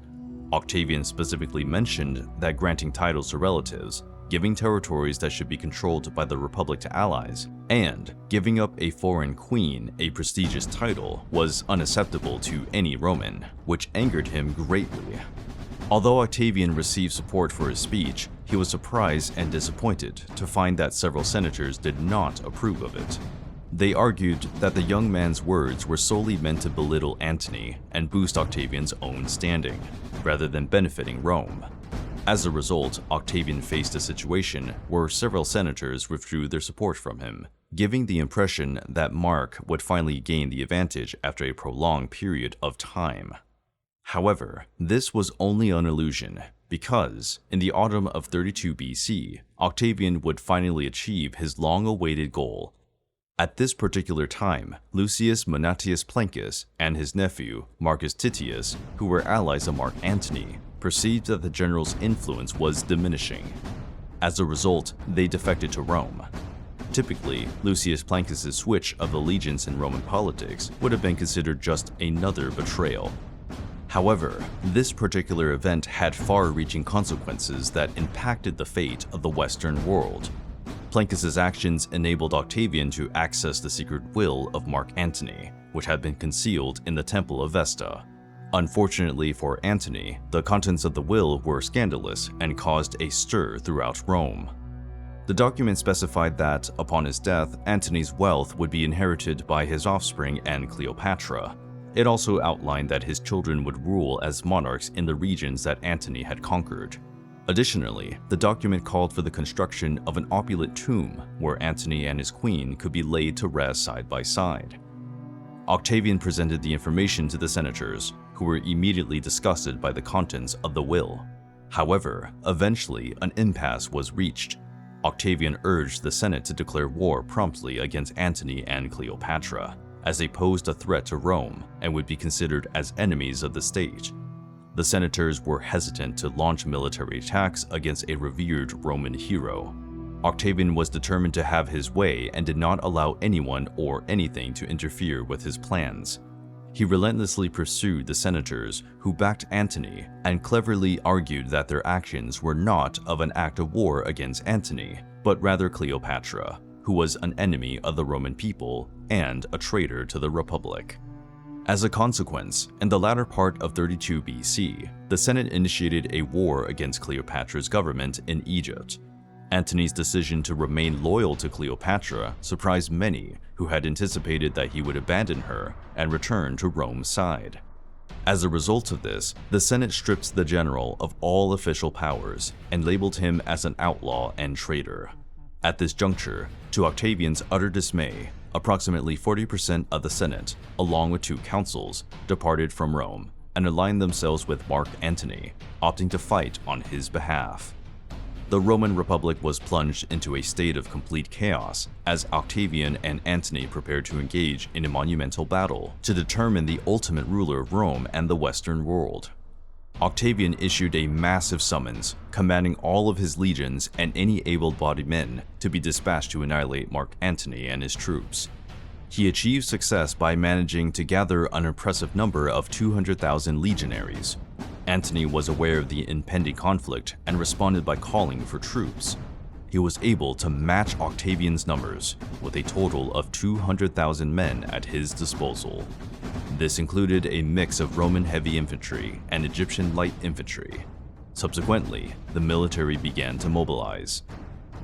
Octavian specifically mentioned that granting titles to relatives, giving territories that should be controlled by the Republic to allies, and giving up a foreign queen a prestigious title was unacceptable to any Roman, which angered him greatly. Although Octavian received support for his speech, he was surprised and disappointed to find that several senators did not approve of it. They argued that the young man's words were solely meant to belittle Antony and boost Octavian's own standing, rather than benefiting Rome. As a result, Octavian faced a situation where several senators withdrew their support from him, giving the impression that Mark would finally gain the advantage after a prolonged period of time. However, this was only an illusion, because in the autumn of 32 BC, Octavian would finally achieve his long-awaited goal. At this particular time, Lucius Manatius Plancus and his nephew, Marcus Titius, who were allies of Mark Antony, perceived that the general's influence was diminishing. As a result, they defected to Rome. Typically, Lucius Plancus's switch of allegiance in Roman politics would have been considered just another betrayal. However, this particular event had far-reaching consequences that impacted the fate of the Western world. Plancus's actions enabled Octavian to access the secret will of Mark Antony, which had been concealed in the Temple of Vesta. Unfortunately for Antony, the contents of the will were scandalous and caused a stir throughout Rome. The document specified that, upon his death, Antony's wealth would be inherited by his offspring and Cleopatra. It also outlined that his children would rule as monarchs in the regions that Antony had conquered. Additionally, the document called for the construction of an opulent tomb where Antony and his queen could be laid to rest side by side. Octavian presented the information to the senators, who were immediately disgusted by the contents of the will. However, eventually an impasse was reached. Octavian urged the Senate to declare war promptly against Antony and Cleopatra, as they posed a threat to Rome and would be considered as enemies of the state. The senators were hesitant to launch military attacks against a revered Roman hero. Octavian was determined to have his way and did not allow anyone or anything to interfere with his plans. He relentlessly pursued the senators who backed Antony and cleverly argued that their actions were not of an act of war against Antony, but rather Cleopatra, who was an enemy of the Roman people and a traitor to the Republic. As a consequence, in the latter part of 32 BC, the Senate initiated a war against Cleopatra's government in Egypt. Antony's decision to remain loyal to Cleopatra surprised many who had anticipated that he would abandon her and return to Rome's side. As a result of this, the Senate stripped the general of all official powers and labeled him as an outlaw and traitor. At this juncture, to Octavian's utter dismay, approximately 40% of the Senate, along with 2 consuls, departed from Rome and aligned themselves with Mark Antony, opting to fight on his behalf. The Roman Republic was plunged into a state of complete chaos as Octavian and Antony prepared to engage in a monumental battle to determine the ultimate ruler of Rome and the Western world. Octavian issued a massive summons, commanding all of his legions and any able-bodied men to be dispatched to annihilate Mark Antony and his troops. He achieved success by managing to gather an impressive number of 200,000 legionaries. Antony was aware of the impending conflict and responded by calling for troops. He was able to match Octavian's numbers, with a total of 200,000 men at his disposal. This included a mix of Roman heavy infantry and Egyptian light infantry. Subsequently, the military began to mobilize.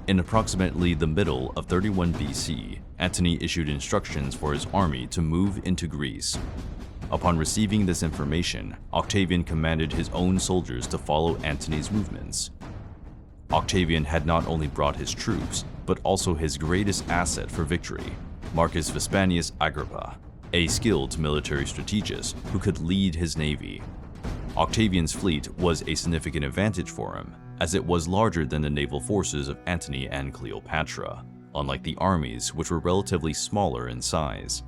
In approximately the middle of 31 BC, Antony issued instructions for his army to move into Greece. Upon receiving this information, Octavian commanded his own soldiers to follow Antony's movements. Octavian had not only brought his troops, but also his greatest asset for victory, Marcus Vespasianus Agrippa, a skilled military strategist who could lead his navy. Octavian's fleet was a significant advantage for him, as it was larger than the naval forces of Antony and Cleopatra, unlike the armies which were relatively smaller in size.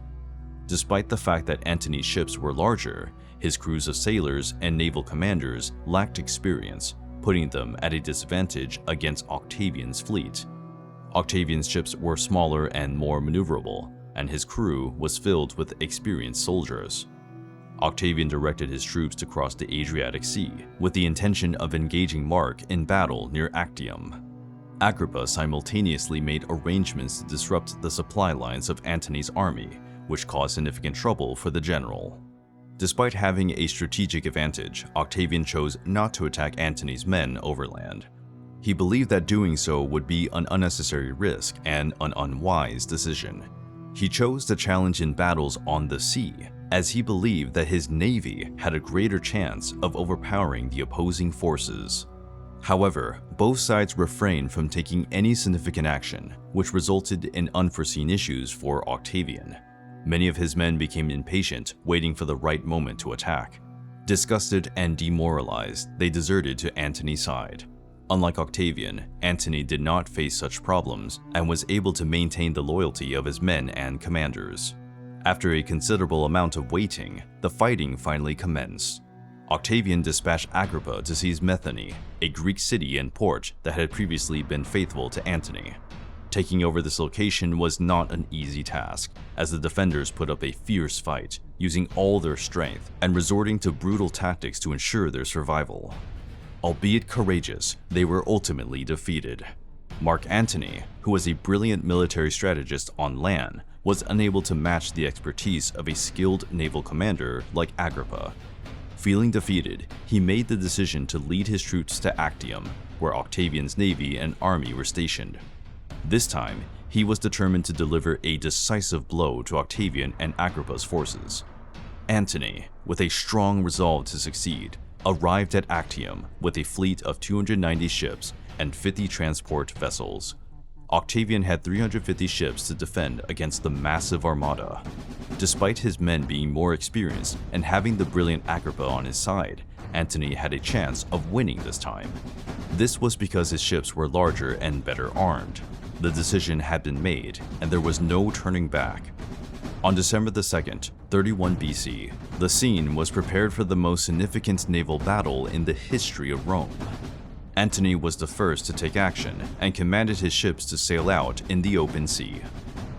Despite the fact that Antony's ships were larger, his crews of sailors and naval commanders lacked experience, putting them at a disadvantage against Octavian's fleet. Octavian's ships were smaller and more maneuverable, and his crew was filled with experienced soldiers. Octavian directed his troops to cross the Adriatic Sea with the intention of engaging Mark in battle near Actium. Agrippa simultaneously made arrangements to disrupt the supply lines of Antony's army, which caused significant trouble for the general. Despite having a strategic advantage, Octavian chose not to attack Antony's men overland. He believed that doing so would be an unnecessary risk and an unwise decision. He chose to challenge in battles on the sea, as he believed that his navy had a greater chance of overpowering the opposing forces. However, both sides refrained from taking any significant action, which resulted in unforeseen issues for Octavian. Many of his men became impatient, waiting for the right moment to attack. Disgusted and demoralized, they deserted to Antony's side. Unlike Octavian, Antony did not face such problems and was able to maintain the loyalty of his men and commanders. After a considerable amount of waiting, the fighting finally commenced. Octavian dispatched Agrippa to seize Methone, a Greek city and port that had previously been faithful to Antony. Taking over this location was not an easy task, as the defenders put up a fierce fight, using all their strength and resorting to brutal tactics to ensure their survival. Albeit courageous, they were ultimately defeated. Mark Antony, who was a brilliant military strategist on land, was unable to match the expertise of a skilled naval commander like Agrippa. Feeling defeated, he made the decision to lead his troops to Actium, where Octavian's navy and army were stationed. This time, he was determined to deliver a decisive blow to Octavian and Agrippa's forces. Antony, with a strong resolve to succeed, arrived at Actium with a fleet of 290 ships and 50 transport vessels. Octavian had 350 ships to defend against the massive armada. Despite his men being more experienced and having the brilliant Agrippa on his side, Antony had a chance of winning this time. This was because his ships were larger and better armed. The decision had been made, and there was no turning back. On December 2nd, 31 BC, the scene was prepared for the most significant naval battle in the history of Rome. Antony was the first to take action and commanded his ships to sail out in the open sea.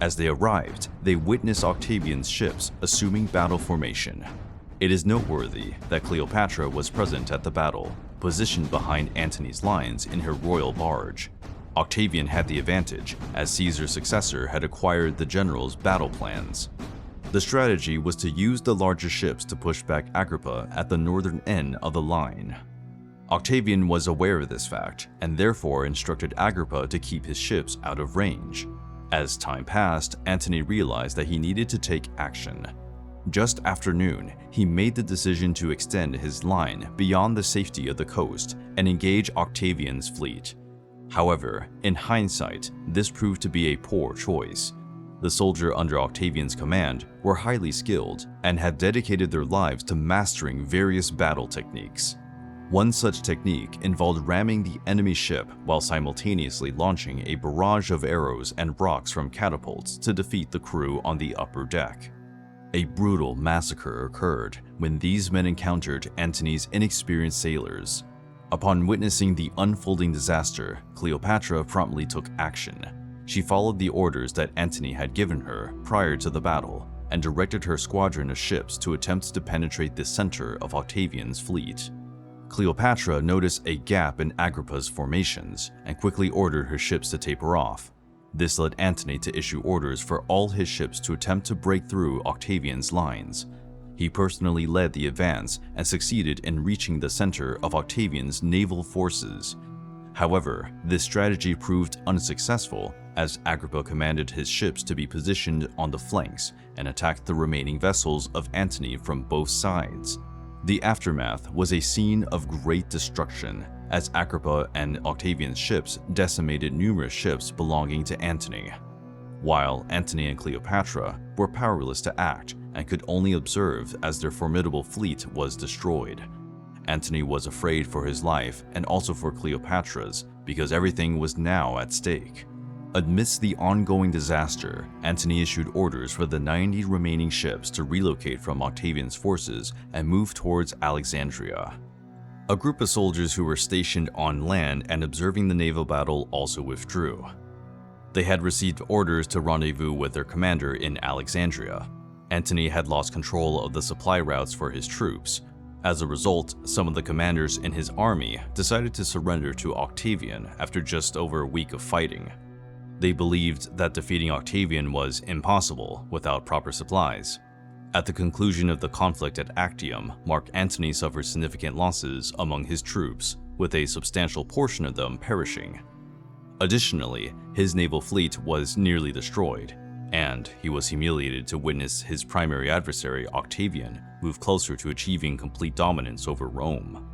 As they arrived, they witnessed Octavian's ships assuming battle formation. It is noteworthy that Cleopatra was present at the battle, positioned behind Antony's lines in her royal barge. Octavian had the advantage, as Caesar's successor had acquired the general's battle plans. The strategy was to use the larger ships to push back Agrippa at the northern end of the line. Octavian was aware of this fact, and therefore instructed Agrippa to keep his ships out of range. As time passed, Antony realized that he needed to take action. Just after noon, he made the decision to extend his line beyond the safety of the coast and engage Octavian's fleet. However, in hindsight, this proved to be a poor choice. The soldiers under Octavian's command were highly skilled and had dedicated their lives to mastering various battle techniques. One such technique involved ramming the enemy ship while simultaneously launching a barrage of arrows and rocks from catapults to defeat the crew on the upper deck. A brutal massacre occurred when these men encountered Antony's inexperienced sailors. Upon witnessing the unfolding disaster, Cleopatra promptly took action. She followed the orders that Antony had given her prior to the battle and directed her squadron of ships to attempt to penetrate the center of Octavian's fleet. Cleopatra noticed a gap in Agrippa's formations and quickly ordered her ships to taper off. This led Antony to issue orders for all his ships to attempt to break through Octavian's lines. He personally led the advance and succeeded in reaching the center of Octavian's naval forces. However, this strategy proved unsuccessful as Agrippa commanded his ships to be positioned on the flanks and attacked the remaining vessels of Antony from both sides. The aftermath was a scene of great destruction, as Agrippa and Octavian's ships decimated numerous ships belonging to Antony. While Antony and Cleopatra were powerless to act and could only observe as their formidable fleet was destroyed. Antony was afraid for his life and also for Cleopatra's because everything was now at stake. Amidst the ongoing disaster, Antony issued orders for the 90 remaining ships to relocate from Octavian's forces and move towards Alexandria. A group of soldiers who were stationed on land and observing the naval battle also withdrew. They had received orders to rendezvous with their commander in Alexandria. Antony had lost control of the supply routes for his troops. As a result, some of the commanders in his army decided to surrender to Octavian after just over a week of fighting. They believed that defeating Octavian was impossible without proper supplies. At the conclusion of the conflict at Actium, Mark Antony suffered significant losses among his troops, with a substantial portion of them perishing. Additionally, his naval fleet was nearly destroyed, and he was humiliated to witness his primary adversary, Octavian, move closer to achieving complete dominance over Rome.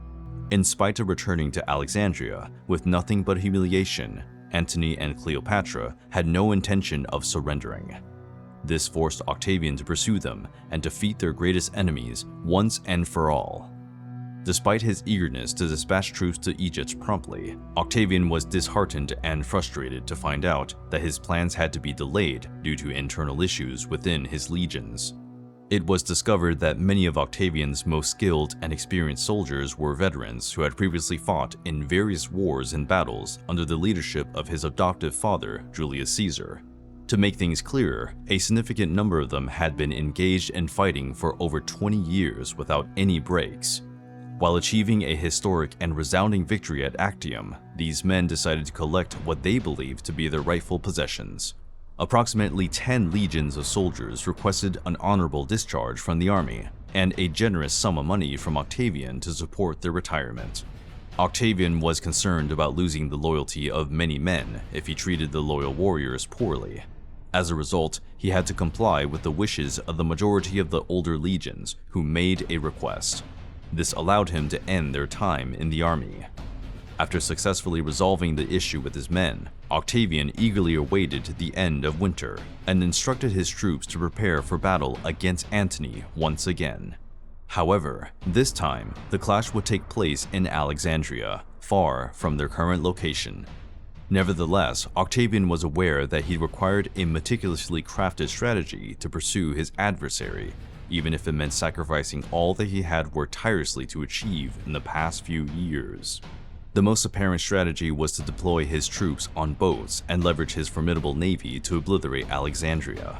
In spite of returning to Alexandria with nothing but humiliation, Antony and Cleopatra had no intention of surrendering. This forced Octavian to pursue them and defeat their greatest enemies once and for all. Despite his eagerness to dispatch troops to Egypt promptly, Octavian was disheartened and frustrated to find out that his plans had to be delayed due to internal issues within his legions. It was discovered that many of Octavian's most skilled and experienced soldiers were veterans who had previously fought in various wars and battles under the leadership of his adoptive father, Julius Caesar. To make things clearer, a significant number of them had been engaged in fighting for over 20 years without any breaks. While achieving a historic and resounding victory at Actium, these men decided to collect what they believed to be their rightful possessions. Approximately 10 legions of soldiers requested an honorable discharge from the army and a generous sum of money from Octavian to support their retirement. Octavian was concerned about losing the loyalty of many men if he treated the loyal warriors poorly. As a result, he had to comply with the wishes of the majority of the older legions who made a request. This allowed him to end their time in the army. After successfully resolving the issue with his men, Octavian eagerly awaited the end of winter and instructed his troops to prepare for battle against Antony once again. However, this time, the clash would take place in Alexandria, far from their current location. Nevertheless, Octavian was aware that he required a meticulously crafted strategy to pursue his adversary, even if it meant sacrificing all that he had worked tirelessly to achieve in the past few years. The most apparent strategy was to deploy his troops on boats and leverage his formidable navy to obliterate Alexandria.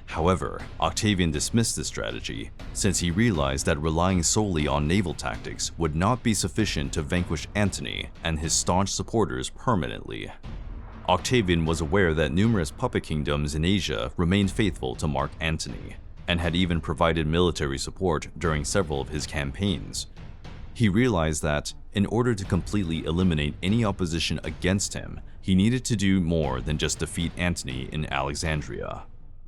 However, Octavian dismissed this strategy, since he realized that relying solely on naval tactics would not be sufficient to vanquish Antony and his staunch supporters permanently. Octavian was aware that numerous puppet kingdoms in Asia remained faithful to Mark Antony, and had even provided military support during several of his campaigns. He realized that, in order to completely eliminate any opposition against him, he needed to do more than just defeat Antony in Alexandria.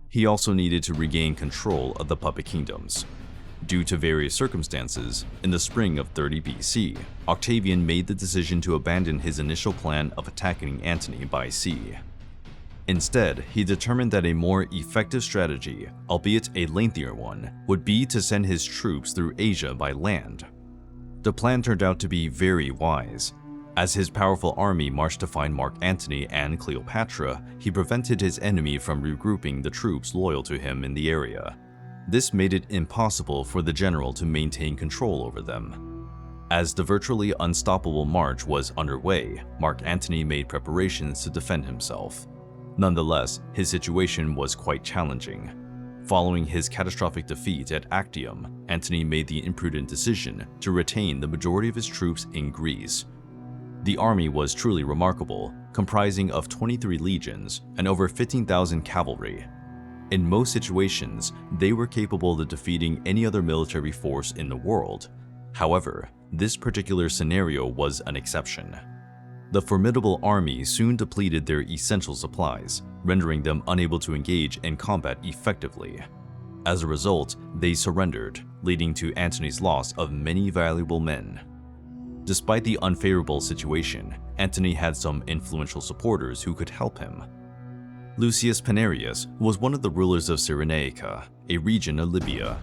He also needed to regain control of the puppet kingdoms. Due to various circumstances, in the spring of 30 BC, Octavian made the decision to abandon his initial plan of attacking Antony by sea. Instead, he determined that a more effective strategy, albeit a lengthier one, would be to send his troops through Asia by land. The plan turned out to be very wise. As his powerful army marched to find Mark Antony and Cleopatra, he prevented his enemy from regrouping the troops loyal to him in the area. This made it impossible for the general to maintain control over them. As the virtually unstoppable march was underway, Mark Antony made preparations to defend himself. Nonetheless, his situation was quite challenging. Following his catastrophic defeat at Actium, Antony made the imprudent decision to retain the majority of his troops in Greece. The army was truly remarkable, comprising of 23 legions and over 15,000 cavalry. In most situations, they were capable of defeating any other military force in the world. However, this particular scenario was an exception. The formidable army soon depleted their essential supplies, rendering them unable to engage in combat effectively. As a result, they surrendered, leading to Antony's loss of many valuable men. Despite the unfavorable situation, Antony had some influential supporters who could help him. Lucius Panarius was one of the rulers of Cyrenaica, a region of Libya.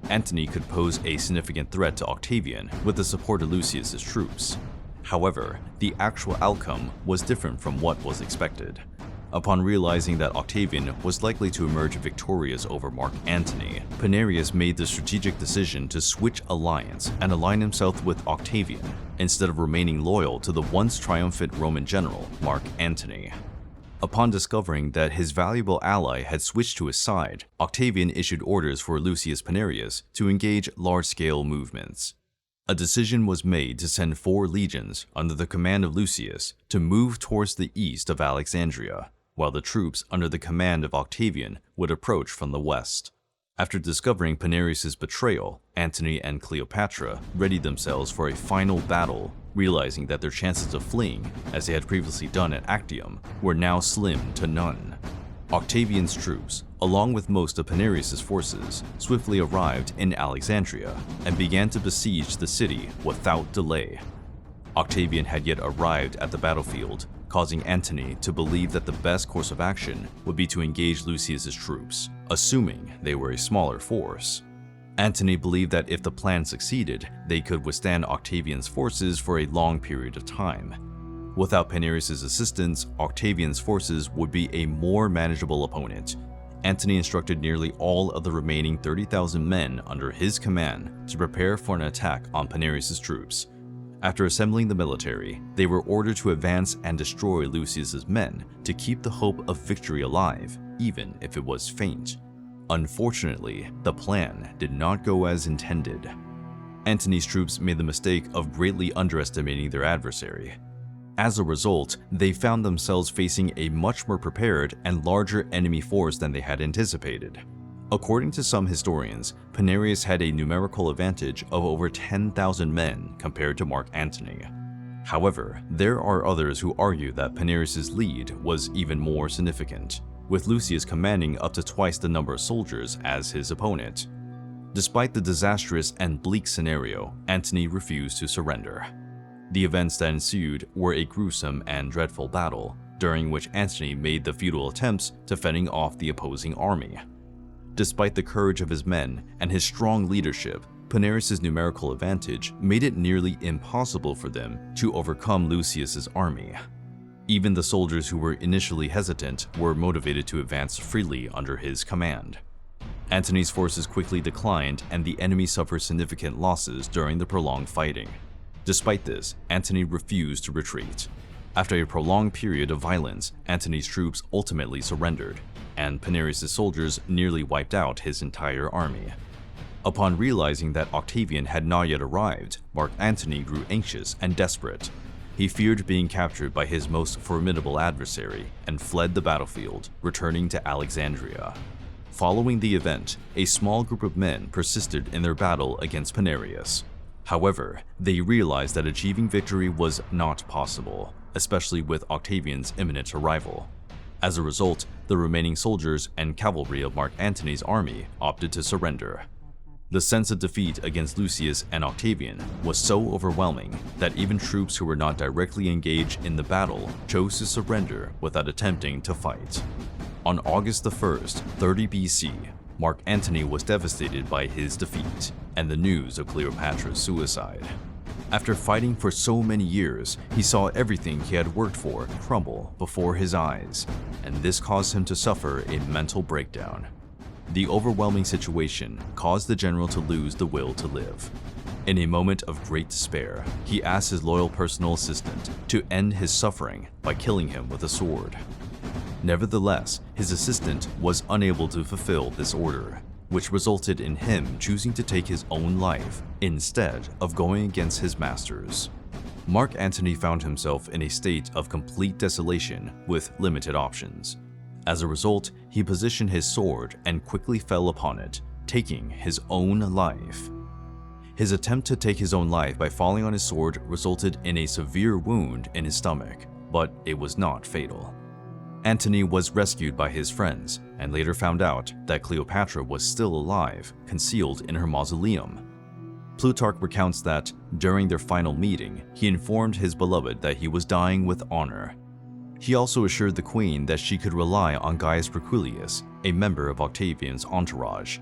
Antony could pose a significant threat to Octavian with the support of Lucius's troops. However, the actual outcome was different from what was expected. Upon realizing that Octavian was likely to emerge victorious over Mark Antony, Panarius made the strategic decision to switch alliance and align himself with Octavian, instead of remaining loyal to the once triumphant Roman general, Mark Antony. Upon discovering that his valuable ally had switched to his side, Octavian issued orders for Lucius Panarius to engage large-scale movements. A decision was made to send 4 legions under the command of Lucius to move towards the east of Alexandria, while the troops under the command of Octavian would approach from the west. After discovering Panarius' betrayal, Antony and Cleopatra readied themselves for a final battle, realizing that their chances of fleeing, as they had previously done at Actium, were now slim to none. Octavian's troops, along with most of Panarius' forces, swiftly arrived in Alexandria and began to besiege the city without delay. Octavian had yet arrived at the battlefield, causing Antony to believe that the best course of action would be to engage Lucius's troops, assuming they were a smaller force. Antony believed that if the plan succeeded, they could withstand Octavian's forces for a long period of time. Without Panarius' assistance, Octavian's forces would be a more manageable opponent. Antony instructed nearly all of the remaining 30,000 men under his command to prepare for an attack on Panarius' troops. After assembling the military, they were ordered to advance and destroy Lucius's men to keep the hope of victory alive, even if it was faint. Unfortunately, the plan did not go as intended. Antony's troops made the mistake of greatly underestimating their adversary. As a result, they found themselves facing a much more prepared and larger enemy force than they had anticipated. According to some historians, Panarius had a numerical advantage of over 10,000 men compared to Mark Antony. However, there are others who argue that Panarius' lead was even more significant, with Lucius commanding up to twice the number of soldiers as his opponent. Despite the disastrous and bleak scenario, Antony refused to surrender. The events that ensued were a gruesome and dreadful battle, during which Antony made the futile attempts to fending off the opposing army. Despite the courage of his men and his strong leadership, Panarius' numerical advantage made it nearly impossible for them to overcome Lucius's army. Even the soldiers who were initially hesitant were motivated to advance freely under his command. Antony's forces quickly declined and the enemy suffered significant losses during the prolonged fighting. Despite this, Antony refused to retreat. After a prolonged period of violence, Antony's troops ultimately surrendered, and Panarius' soldiers nearly wiped out his entire army. Upon realizing that Octavian had not yet arrived, Mark Antony grew anxious and desperate. He feared being captured by his most formidable adversary and fled the battlefield, returning to Alexandria. Following the event, a small group of men persisted in their battle against Panarius. However, they realized that achieving victory was not possible, especially with Octavian's imminent arrival. As a result, the remaining soldiers and cavalry of Mark Antony's army opted to surrender. The sense of defeat against Lucius and Octavian was so overwhelming that even troops who were not directly engaged in the battle chose to surrender without attempting to fight. On August 1st, 30 BC, Mark Antony was devastated by his defeat and the news of Cleopatra's suicide. After fighting for so many years, he saw everything he had worked for crumble before his eyes, and this caused him to suffer a mental breakdown. The overwhelming situation caused the general to lose the will to live. In a moment of great despair, he asked his loyal personal assistant to end his suffering by killing him with a sword. Nevertheless, his assistant was unable to fulfill this order, which resulted in him choosing to take his own life instead of going against his masters. Mark Antony found himself in a state of complete desolation with limited options. As a result, he positioned his sword and quickly fell upon it, taking his own life. His attempt to take his own life by falling on his sword resulted in a severe wound in his stomach, but it was not fatal. Antony was rescued by his friends and later found out that Cleopatra was still alive, concealed in her mausoleum. Plutarch recounts that, during their final meeting, he informed his beloved that he was dying with honor. He also assured the queen that she could rely on Gaius Proculius, a member of Octavian's entourage.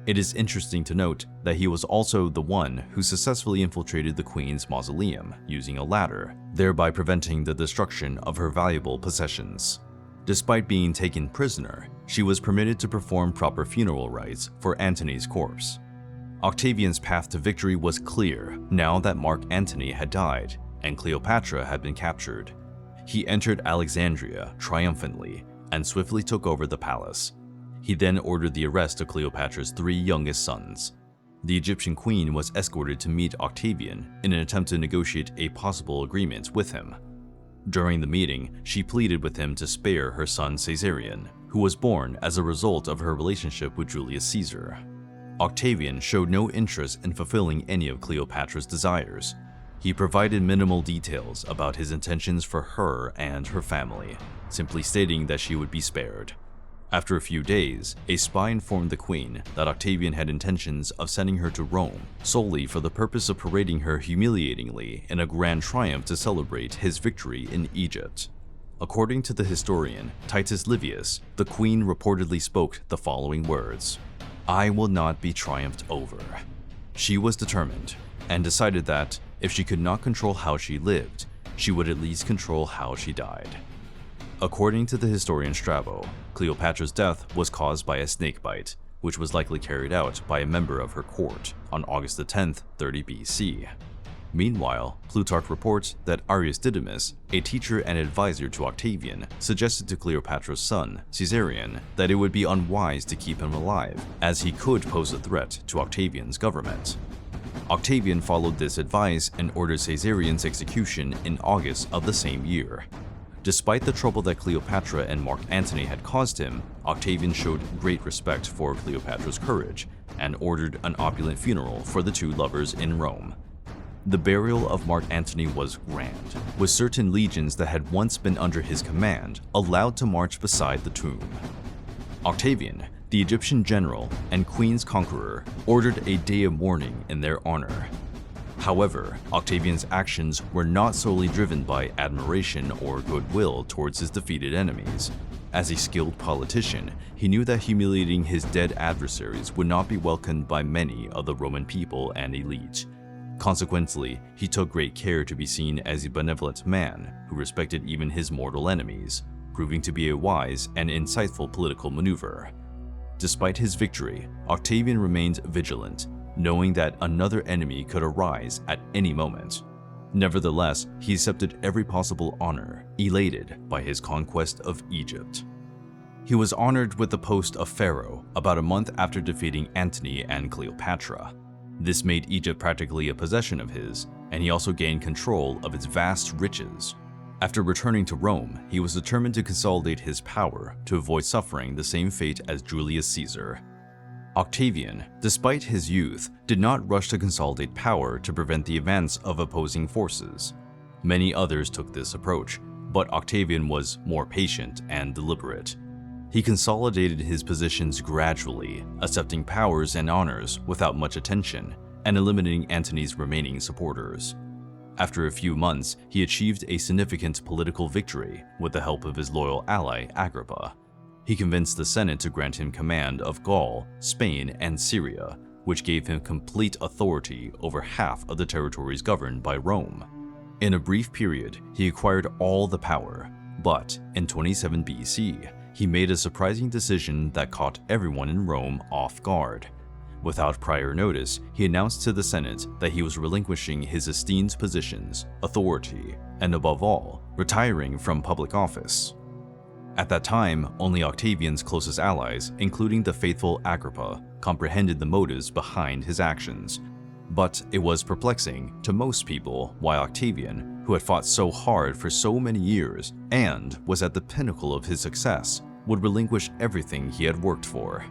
It is interesting to note that he was also the one who successfully infiltrated the queen's mausoleum using a ladder, thereby preventing the destruction of her valuable possessions. Despite being taken prisoner, she was permitted to perform proper funeral rites for Antony's corpse. Octavian's path to victory was clear now that Mark Antony had died and Cleopatra had been captured. He entered Alexandria triumphantly and swiftly took over the palace. He then ordered the arrest of Cleopatra's 3 youngest sons. The Egyptian queen was escorted to meet Octavian in an attempt to negotiate a possible agreement with him. During the meeting, she pleaded with him to spare her son Caesarion, who was born as a result of her relationship with Julius Caesar. Octavian showed no interest in fulfilling any of Cleopatra's desires. He provided minimal details about his intentions for her and her family, simply stating that she would be spared. After a few days, a spy informed the queen that Octavian had intentions of sending her to Rome solely for the purpose of parading her humiliatingly in a grand triumph to celebrate his victory in Egypt. According to the historian Titus Livius, the queen reportedly spoke the following words: "I will not be triumphed over." She was determined and decided that if she could not control how she lived, she would at least control how she died. According to the historian Strabo, Cleopatra's death was caused by a snake bite, which was likely carried out by a member of her court on August 10, 30 BC. Meanwhile, Plutarch reports that Arrius Didymus, a teacher and advisor to Octavian, suggested to Cleopatra's son, Caesarion, that it would be unwise to keep him alive, as he could pose a threat to Octavian's government. Octavian followed this advice and ordered Caesarion's execution in August of the same year. Despite the trouble that Cleopatra and Mark Antony had caused him, Octavian showed great respect for Cleopatra's courage and ordered an opulent funeral for the two lovers in Rome. The burial of Mark Antony was grand, with certain legions that had once been under his command allowed to march beside the tomb. Octavian, the Egyptian general and Queen's conqueror, ordered a day of mourning in their honor. However, Octavian's actions were not solely driven by admiration or goodwill towards his defeated enemies. As a skilled politician, he knew that humiliating his dead adversaries would not be welcomed by many of the Roman people and elite. Consequently, he took great care to be seen as a benevolent man who respected even his mortal enemies, proving to be a wise and insightful political maneuver. Despite his victory, Octavian remained vigilant, knowing that another enemy could arise at any moment. Nevertheless, he accepted every possible honor, elated by his conquest of Egypt. He was honored with the post of pharaoh about a month after defeating Antony and Cleopatra. This made Egypt practically a possession of his, and he also gained control of its vast riches. After returning to Rome, he was determined to consolidate his power to avoid suffering the same fate as Julius Caesar. Octavian, despite his youth, did not rush to consolidate power to prevent the advance of opposing forces. Many others took this approach, but Octavian was more patient and deliberate. He consolidated his positions gradually, accepting powers and honors without much attention, and eliminating Antony's remaining supporters. After a few months, he achieved a significant political victory with the help of his loyal ally Agrippa. He convinced the Senate to grant him command of Gaul, Spain, and Syria, which gave him complete authority over half of the territories governed by Rome. In a brief period, he acquired all the power, but in 27 BC, he made a surprising decision that caught everyone in Rome off guard. Without prior notice, he announced to the Senate that he was relinquishing his esteemed positions, authority, and above all, retiring from public office. At that time, only Octavian's closest allies, including the faithful Agrippa, comprehended the motives behind his actions. But it was perplexing to most people why Octavian, who had fought so hard for so many years and was at the pinnacle of his success, would relinquish everything he had worked for.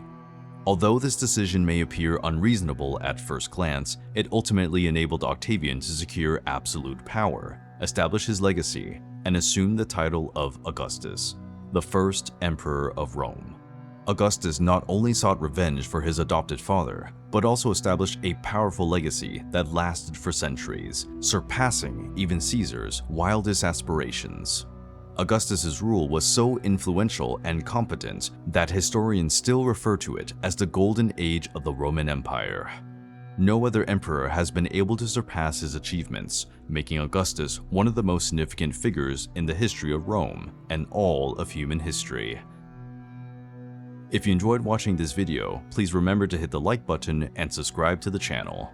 Although this decision may appear unreasonable at first glance, it ultimately enabled Octavian to secure absolute power, establish his legacy, and assume the title of Augustus, the first emperor of Rome. Augustus not only sought revenge for his adopted father, but also established a powerful legacy that lasted for centuries, surpassing even Caesar's wildest aspirations. Augustus's rule was so influential and competent that historians still refer to it as the Golden Age of the Roman Empire. No other emperor has been able to surpass his achievements, making Augustus one of the most significant figures in the history of Rome and all of human history. If you enjoyed watching this video, please remember to hit the like button and subscribe to the channel.